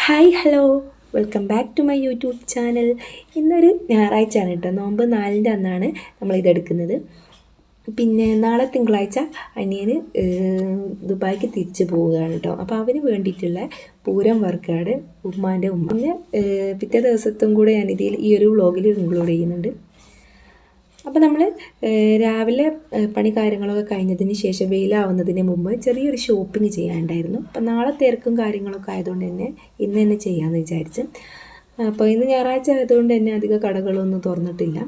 Hi hello welcome back to my YouTube channel. ഇന്നൊരു ഞായറാഴ്ചയാണ് കേട്ടോ, നോമ്പ് 4-ൻ്റെ അന്നാണ് നമ്മളിതെടുക്കുന്നത്. പിന്നെ നാളെ തിങ്കളാഴ്ച അനിയന് ദുബായിക്ക് തിരിച്ച് പോവുകയാണ് കേട്ടോ. അപ്പോൾ അവന് വേണ്ടിയിട്ടുള്ള പൂരം വർക്കാണ് ഉമ്മാൻ്റെ ഉമ്മ. പിന്നെ പിറ്റേ ദിവസത്തും കൂടെ ഞാനിതിൽ ഈ ഒരു വ്ളോഗിൽ ഇൻക്ലൂഡ് ചെയ്യുന്നുണ്ട്. അപ്പോൾ നമ്മൾ രാവിലെ പണി കാര്യങ്ങളൊക്കെ കഴിഞ്ഞതിന് ശേഷം വെയിലാവുന്നതിന് മുമ്പ് ചെറിയൊരു ഷോപ്പിംഗ് ചെയ്യാനുണ്ടായിരുന്നു. അപ്പോൾ നാളെ തിരക്കും കാര്യങ്ങളൊക്കെ ആയതുകൊണ്ട് തന്നെ ഇന്ന് തന്നെ ചെയ്യാമെന്ന് വിചാരിച്ച്. അപ്പോൾ ഇന്ന് ഞായറാഴ്ച ആയതുകൊണ്ട് തന്നെ അധികം കടകളൊന്നും തുറന്നിട്ടില്ല.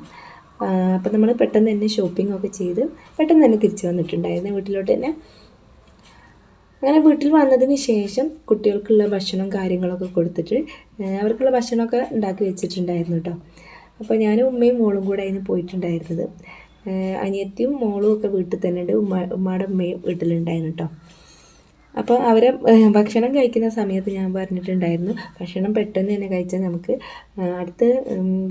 അപ്പോൾ നമ്മൾ പെട്ടെന്ന് തന്നെ ഷോപ്പിംഗ് ചെയ്ത് പെട്ടെന്ന് തന്നെ തിരിച്ച് വന്നിട്ടുണ്ടായിരുന്നു വീട്ടിലോട്ട് തന്നെ. അങ്ങനെ വീട്ടിൽ വന്നതിന് ശേഷം കുട്ടികൾക്കുള്ള ഭക്ഷണം കാര്യങ്ങളൊക്കെ കൊടുത്തിട്ട് അവർക്കുള്ള ഭക്ഷണമൊക്കെ ഉണ്ടാക്കി വെച്ചിട്ടുണ്ടായിരുന്നു കേട്ടോ. അപ്പോൾ ഞാനും ഉമ്മയും മോളും കൂടെ അതിന് പോയിട്ടുണ്ടായിരുന്നത്. അനിയത്തിയും മോളും ഒക്കെ വീട്ടിൽ തന്നെ ഉണ്ട്, ഉമ്മയുടെ ഉമ്മയും വീട്ടിലുണ്ടായിരുന്നു കേട്ടോ. അപ്പോൾ അവരെ ഭക്ഷണം കഴിക്കുന്ന സമയത്ത് ഞാൻ പറഞ്ഞിട്ടുണ്ടായിരുന്നു, ഭക്ഷണം പെട്ടെന്ന് തന്നെ കഴിച്ചാൽ നമുക്ക് അടുത്ത്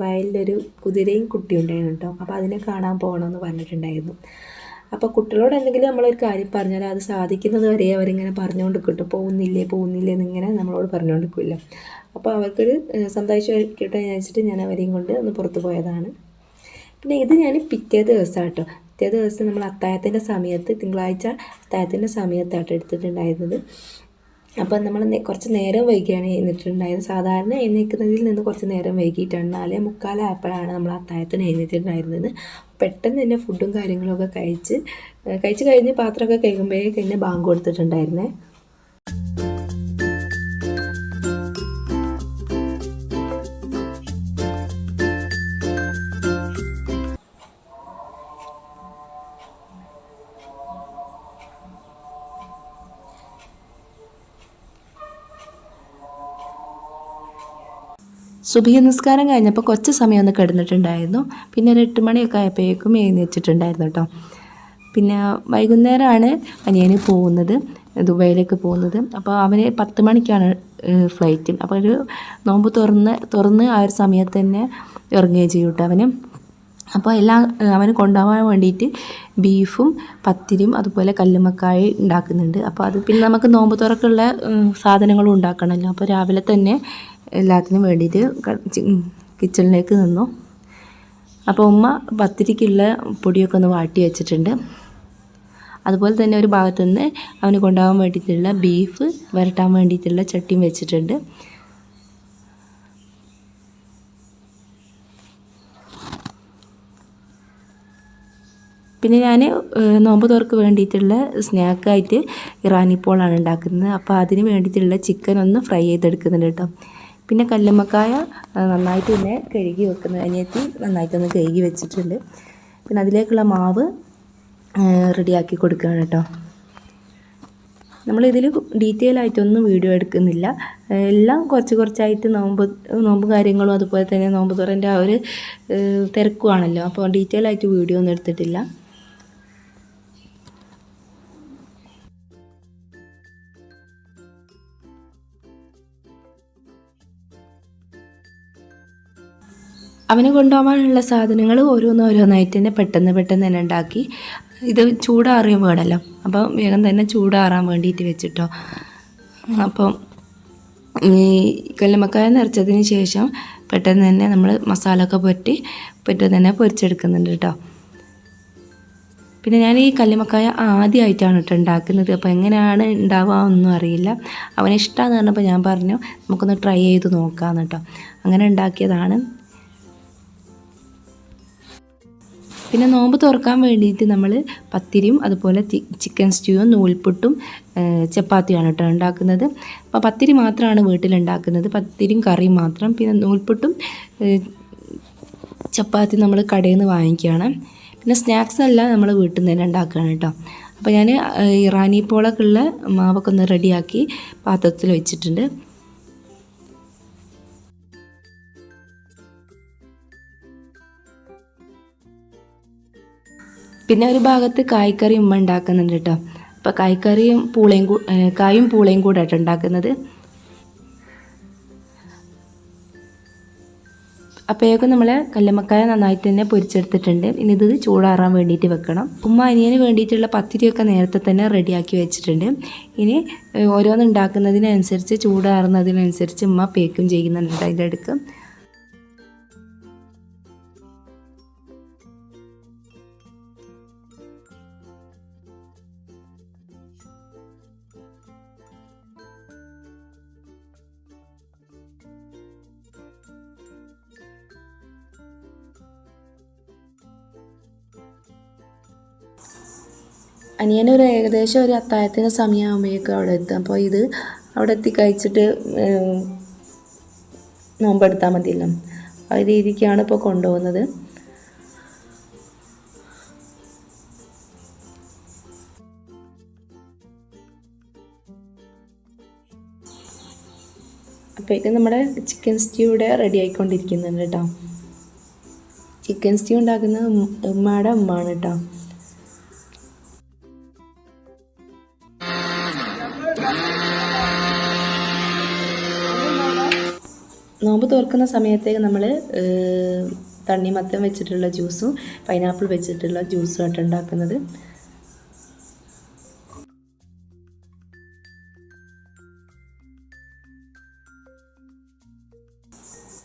വയലിലൊരു കുതിരയും കുട്ടിയും ഉണ്ടായിരുന്നു കേട്ടോ. അപ്പോൾ അതിനെ കാണാൻ പോകണമെന്ന് പറഞ്ഞിട്ടുണ്ടായിരുന്നു. അപ്പോൾ കുട്ടികളോട് എന്തെങ്കിലും നമ്മളൊരു കാര്യം പറഞ്ഞാൽ അത് സാധിക്കുന്നത് വരെ അവരിങ്ങനെ പറഞ്ഞുകൊണ്ട് കിട്ടും, പോകുന്നില്ലേ എന്നിങ്ങനെ നമ്മളോട് പറഞ്ഞുകൊണ്ടിരിക്കില്ല. അപ്പോൾ അവർക്കൊരു സന്തോഷമായിരിക്കട്ടെ എന്ന് വെച്ചിട്ട് ഞാൻ അവരെയും കൊണ്ട് ഒന്ന് പുറത്ത് പോയതാണ്. പിന്നെ ഇത് ഞാൻ പിറ്റേ ദിവസമാണ് കേട്ടോ. പിറ്റേ ദിവസം നമ്മൾ അത്താഴത്തിൻ്റെ സമയത്ത്, തിങ്കളാഴ്ച അത്താഴത്തിൻ്റെ സമയത്താട്ടോ എടുത്തിട്ടുണ്ടായിരുന്നത്. അപ്പോൾ നമ്മൾ കുറച്ച് നേരം വൈകിയാണ് എഴുന്നേറ്റിട്ടുണ്ടായിരുന്നത്. സാധാരണ എഴുന്നേൽക്കുന്നതിൽ നിന്ന് കുറച്ച് നേരം വൈകിയിട്ടാണ് 4:45 നമ്മൾ അത്താഴത്തിന് എഴുന്നേറ്റിട്ടുണ്ടായിരുന്നത്. പെട്ടെന്ന് തന്നെ ഫുഡും കാര്യങ്ങളൊക്കെ കഴിച്ച് കഴിഞ്ഞ് പാത്രമൊക്കെ കഴുകുമ്പോഴേക്ക് തന്നെ ബാങ്ക് കൊടുത്തിട്ടുണ്ടായിരുന്നേ. സുബഹി നിസ്കാരം കഴിഞ്ഞപ്പോൾ കുറച്ച് സമയം ഒന്ന് കിടന്നിട്ടുണ്ടായിരുന്നു. പിന്നെ ഒരു 8 മണിയൊക്കെ ആയപ്പോഴേക്കും എഴുന്നേറ്റിട്ടുണ്ടായിരുന്നു കേട്ടോ. പിന്നെ വൈകുന്നേരമാണ് അനിയന് പോകുന്നത്, ദുബായിലേക്ക് പോകുന്നത്. അപ്പോൾ അവന് 10 മണിക്കാണ് ഫ്ലൈറ്റ്. അപ്പോൾ ഒരു നോമ്പ് തുറന്ന് ആ ഒരു സമയത്ത് തന്നെ ഇറങ്ങുകയും ചെയ്യും കേട്ടോ അവന്. അപ്പോൾ അവന് കൊണ്ടുപോകാൻ വേണ്ടിയിട്ട് ബീഫും പത്തിരിയും അതുപോലെ കല്ലുമ്മക്കായ ഉണ്ടാക്കുന്നുണ്ട്. അപ്പോൾ അത് പിന്നെ നമുക്ക് നോമ്പ് തുറക്കുള്ള സാധനങ്ങളും ഉണ്ടാക്കണമല്ലോ. അപ്പോൾ രാവിലെ തന്നെ എല്ലാത്തിനും വേണ്ടിയിട്ട് കിച്ചണിലേക്ക് നിന്നു. അപ്പോൾ ഉമ്മ പത്തിരിക്കുള്ള പൊടിയൊക്കെ ഒന്ന് വാട്ടി വെച്ചിട്ടുണ്ട്. അതുപോലെ തന്നെ ഒരു ഭാഗത്തുനിന്ന് അവന് കൊണ്ടുപോകാൻ വേണ്ടിയിട്ടുള്ള ബീഫ് വരട്ടാൻ വേണ്ടിയിട്ടുള്ള ചട്ടിയും വെച്ചിട്ടുണ്ട്. പിന്നെ ഞാൻ നോമ്പ് തുറക്ക് വേണ്ടിയിട്ടുള്ള സ്നാക്കായിട്ട് ഇറാനി പോളാണ് ഉണ്ടാക്കുന്നത്. അപ്പോൾ അതിന് വേണ്ടിയിട്ടുള്ള ചിക്കൻ ഒന്ന് ഫ്രൈ ചെയ്തെടുക്കുന്നുണ്ട് കേട്ടോ. പിന്നെ കല്ലുമ്മക്കായ നന്നായിട്ട് തന്നെ കഴുകി വെക്കുന്നത്, അനിയത്തി നന്നായിട്ടൊന്ന് കഴുകി വെച്ചിട്ടുണ്ട്. പിന്നെ അതിലേക്കുള്ള മാവ് റെഡിയാക്കി കൊടുക്കുകയാണ് കേട്ടോ. നമ്മളിതിൽ ഡീറ്റെയിൽ ആയിട്ടൊന്നും വീഡിയോ എടുക്കുന്നില്ല, എല്ലാം കുറച്ചായിട്ട് നോമ്പ് കാര്യങ്ങളും അതുപോലെ തന്നെ നോമ്പ് തുറൻ്റെ ആ ഒരു തിരക്കുവാണല്ലോ. അപ്പോൾ ഡീറ്റെയിൽ ആയിട്ട് വീഡിയോ ഒന്നും എടുത്തിട്ടില്ല. അവന് കൊണ്ടുപോകാനുള്ള സാധനങ്ങൾ ഓരോന്നായിട്ട് തന്നെ പെട്ടെന്ന് തന്നെ ഉണ്ടാക്കി. ഇത് ചൂടാറിയും വേണമല്ലോ, അപ്പം വേഗം തന്നെ ചൂടാറാൻ വേണ്ടിയിട്ട് വെച്ചിട്ടോ. അപ്പം ഈ കല്ലുമ്മക്കായ നിറച്ചതിന് ശേഷം പെട്ടെന്ന് തന്നെ നമ്മൾ മസാല ഒക്കെ പെട്ടെന്ന് തന്നെ പൊരിച്ചെടുക്കുന്നുണ്ട് കേട്ടോ. പിന്നെ ഞാൻ ഈ കല്ലുമ്മക്കായ ആദ്യമായിട്ടാണ് കേട്ടോ ഉണ്ടാക്കുന്നത്. അപ്പോൾ എങ്ങനെയാണ് ഉണ്ടാവുക ഒന്നും അറിയില്ല. അവന് ഇഷ്ടമാണെന്ന് പറഞ്ഞപ്പോൾ ഞാൻ പറഞ്ഞു നമുക്കൊന്ന് ട്രൈ ചെയ്ത് നോക്കാമെന്ന് കേട്ടോ. അങ്ങനെ ഉണ്ടാക്കിയതാണ്. പിന്നെ നോമ്പ് തുറക്കാൻ വേണ്ടിയിട്ട് നമ്മൾ പത്തിരിയും അതുപോലെ ചിക്കൻ സ്റ്റ്യൂവും നൂൽപുട്ടും ചപ്പാത്തിയാണ് കേട്ടോ ഉണ്ടാക്കുന്നത്. അപ്പോൾ പത്തിരി മാത്രമാണ് വീട്ടിലുണ്ടാക്കുന്നത്, പത്തിരിയും കറിയും മാത്രം. പിന്നെ നൂൽപുട്ടും ചപ്പാത്തി നമ്മൾ കടയിൽ നിന്ന് വാങ്ങിക്കുകയാണ്. പിന്നെ സ്നാക്സ് എല്ലാം നമ്മൾ വീട്ടിൽ നിന്ന് തന്നെ ഉണ്ടാക്കുകയാണ് കേട്ടോ. അപ്പോൾ ഞാൻ ഇറാനി പോളക്കുള്ള മാവൊക്കെ ഒന്ന് റെഡിയാക്കി പാത്രത്തിൽ വെച്ചിട്ടുണ്ട്. പിന്നെ ഒരു ഭാഗത്ത് കായ്ക്കറി ഉമ്മ ഉണ്ടാക്കുന്നുണ്ട് കേട്ടോ. അപ്പോൾ കായും പൂളയും കൂടെ ആയിട്ട് ഉണ്ടാക്കുന്നത്. അപ്പോഴേക്കും നമ്മൾ കല്ലുമ്മക്കായ നന്നായിട്ട് തന്നെ പൊരിച്ചെടുത്തിട്ടുണ്ട്. ഇനി ഇത് ചൂടാറാൻ വേണ്ടിയിട്ട് വെക്കണം. ഉമ്മ അനിയന് വേണ്ടിയിട്ടുള്ള പത്തിരിയൊക്കെ നേരത്തെ തന്നെ റെഡിയാക്കി വെച്ചിട്ടുണ്ട്. ഇനി ഓരോന്ന് ഉണ്ടാക്കുന്നതിനനുസരിച്ച് ചൂടാറുന്നതിനനുസരിച്ച് ഉമ്മ പേക്കും ചെയ്യുന്നുണ്ട് അതിൻ്റെ അടുക്ക്. അനിയനൊരു ഏകദേശം ഒരു അത്താഴത്തിന് സമയമാകുമ്പോഴേക്കും അവിടെ എത്തും. അപ്പോൾ ഇത് അവിടെ എത്തി കഴിച്ചിട്ട് നോമ്പെടുത്താൽ മതിയല്ലോ. ആ രീതിക്കാണ് ഇപ്പോൾ കൊണ്ടുപോകുന്നത്. അപ്പോഴേക്കും നമ്മുടെ ചിക്കൻ സ്റ്റ്യൂ ഇവിടെ റെഡി ആയിക്കൊണ്ടിരിക്കുന്നുണ്ട് കേട്ടോ. ചിക്കൻ സ്റ്റ്യൂ ഉണ്ടാക്കുന്നത് ഉമ്മയുടെ ഉമ്മയാണ് കേട്ടോ. നോമ്പ് തുറക്കുന്ന സമയത്തേക്ക് നമ്മൾ തണ്ണിമത്തൻ വെച്ചിട്ടുള്ള ജ്യൂസും പൈനാപ്പിൾ വെച്ചിട്ടുള്ള ജ്യൂസും ആയിട്ട് ഉണ്ടാക്കുന്നത്.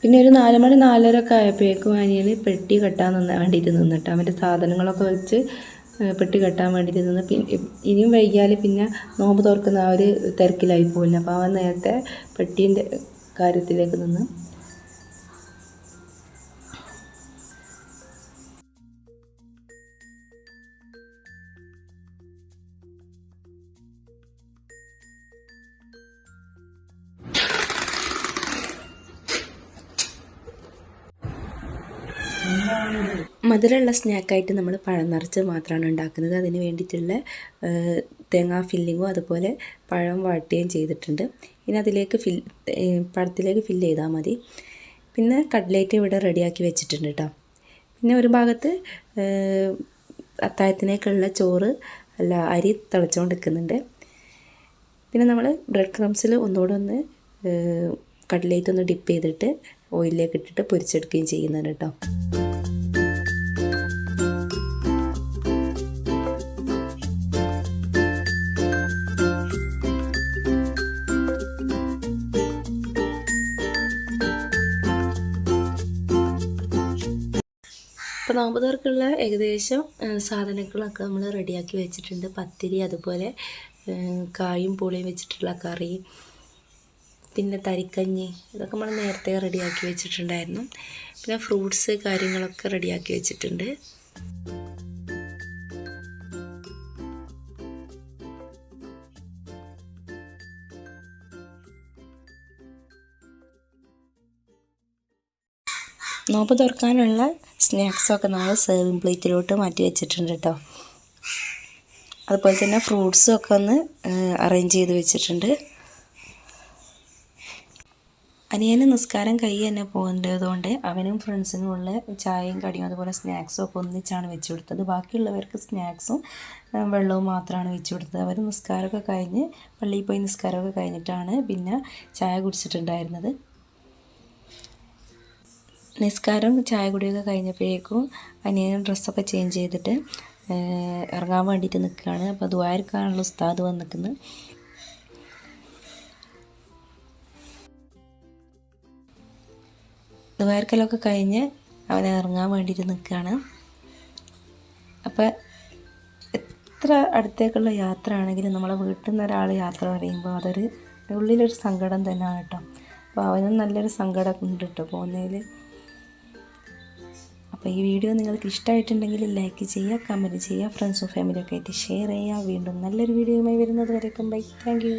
പിന്നെ ഒരു 4 മണി 4:30 ഒക്കെ ആയപ്പോഴേക്കും അനിയന് പെട്ടി കെട്ടാൻ വേണ്ടിയിട്ട് നിന്നിട്ട് അവൻ്റെ സാധനങ്ങളൊക്കെ വെച്ച് പെട്ടി കെട്ടാൻ വേണ്ടിയിട്ട് നിന്ന്. ഇനിയും വൈകിയാൽ പിന്നെ നോമ്പ് തുറക്കുന്ന ആ ഒരു തിരക്കിലായി പോയില്ല. അപ്പോൾ അവൻ നേരത്തെ പെട്ടീൻ്റെ കാര്യത്തിലേക്ക് നിന്ന്. മധുരമുള്ള സ്നാക്കായിട്ട് നമ്മൾ പഴം നിറച്ച് മാത്രമാണ് ഉണ്ടാക്കുന്നത്. അതിന് വേണ്ടിയിട്ടുള്ള തേങ്ങാ ഫില്ലിങ്ങും അതുപോലെ പഴം വാട്ടുകയും ചെയ്തിട്ടുണ്ട്. ഇനി അതിലേക്ക് പഴത്തിലേക്ക് ഫില്ല് ചെയ്താൽ മതി. പിന്നെ കട്ട്ലേറ്റ് ഇവിടെ റെഡിയാക്കി വെച്ചിട്ടുണ്ട് കേട്ടോ. പിന്നെ ഒരു ഭാഗത്ത് അത്താഴത്തിനേക്കുള്ള ചോറ് അരി തിളച്ചുകൊണ്ടിരിക്കുന്നുണ്ട്. പിന്നെ നമ്മൾ ബ്രെഡ് ക്രംസിൽ ഒന്നുകൂടെ കട്ട്ലേറ്റ് ഒന്ന് ഡിപ്പ് ചെയ്തിട്ട് ഓയിലിലേക്ക് ഇട്ടിട്ട് പൊരിച്ചെടുക്കുകയും ചെയ്യുന്നുണ്ട് കേട്ടോ. അപ്പോൾ നോമ്പ് തുറക്കുള്ള ഏകദേശം സാധനങ്ങളൊക്കെ നമ്മൾ റെഡിയാക്കി വെച്ചിട്ടുണ്ട്. പത്തിരി, അതുപോലെ കായും പൂളിയും വെച്ചിട്ടുള്ള കറി, പിന്നെ തരിക്കഞ്ഞി, ഇതൊക്കെ നമ്മൾ നേരത്തെ റെഡിയാക്കി വെച്ചിട്ടുണ്ടായിരുന്നു. പിന്നെ ഫ്രൂട്ട്സ് കാര്യങ്ങളൊക്കെ റെഡിയാക്കി വെച്ചിട്ടുണ്ട്. നോമ്പ് തുറക്കാനുള്ള സ്നാക്സൊക്കെ നമ്മൾ സെർവിങ് പ്ലേറ്റിലോട്ട് മാറ്റി വെച്ചിട്ടുണ്ട് കേട്ടോ. അതുപോലെ തന്നെ ഫ്രൂട്ട്സും ഒക്കെ ഒന്ന് അറേഞ്ച് ചെയ്ത് വെച്ചിട്ടുണ്ട്. അനിയന് നിസ്കാരം കഴിഞ്ഞ് തന്നെ പോകേണ്ടതുകൊണ്ട് അവനും ഫ്രണ്ട്സിനും ഉള്ള ചായയും കടിയും അതുപോലെ സ്നാക്സും ഒക്കെ ഒന്നിച്ചാണ് വെച്ച് കൊടുത്തത്. ബാക്കിയുള്ളവർക്ക് സ്നാക്സും വെള്ളവും മാത്രമാണ് വെച്ച് കൊടുത്തത്. അവർ നിസ്കാരമൊക്കെ കഴിഞ്ഞ് പള്ളിയിൽ പോയി നിസ്കാരമൊക്കെ കഴിഞ്ഞിട്ടാണ് പിന്നെ ചായ കുടിച്ചിട്ടുണ്ടായിരുന്നത്. നിസ്കാരം ചായ കുടിയൊക്കെ കഴിഞ്ഞപ്പോഴേക്കും അനിയൻ ഡ്രസ്സൊക്കെ ചേഞ്ച് ചെയ്തിട്ട് ഇറങ്ങാൻ വേണ്ടിയിട്ട് നിൽക്കുകയാണ്. അപ്പോൾ ദുആർക്കാണല്ലോ ഉസ്താദ് വന്നിരിക്കുന്നത്. ദുആർക്കലൊക്കെ കഴിഞ്ഞ് അവൻ ഇറങ്ങാൻ വേണ്ടിയിട്ട് നിൽക്കുകയാണ്. അപ്പോൾ എത്ര അടുത്തേക്കുള്ള യാത്ര ആണെങ്കിലും നമ്മളെ വീട്ടിൽ നിന്ന് ഒരാൾ യാത്ര പറയുമ്പോൾ അതൊരു ഉള്ളിലൊരു സങ്കടം തന്നെയാണ് കേട്ടോ. അപ്പോൾ അവനും നല്ലൊരു സങ്കടം ഉണ്ട് കേട്ടോ പോകുന്നതിൽ. അപ്പോൾ ഈ വീഡിയോ നിങ്ങൾക്ക് ഇഷ്ടമായിട്ടുണ്ടെങ്കിൽ ലൈക്ക് ചെയ്യുക, കമൻറ്റ് ചെയ്യുക, ഫ്രണ്ട്സും ഫാമിലിയൊക്കെ ആയിട്ട് ഷെയർ ചെയ്യുക. വീണ്ടും നല്ലൊരു വീഡിയോയുമായി വരുന്നത് വരേക്കും ബൈ. Thank you.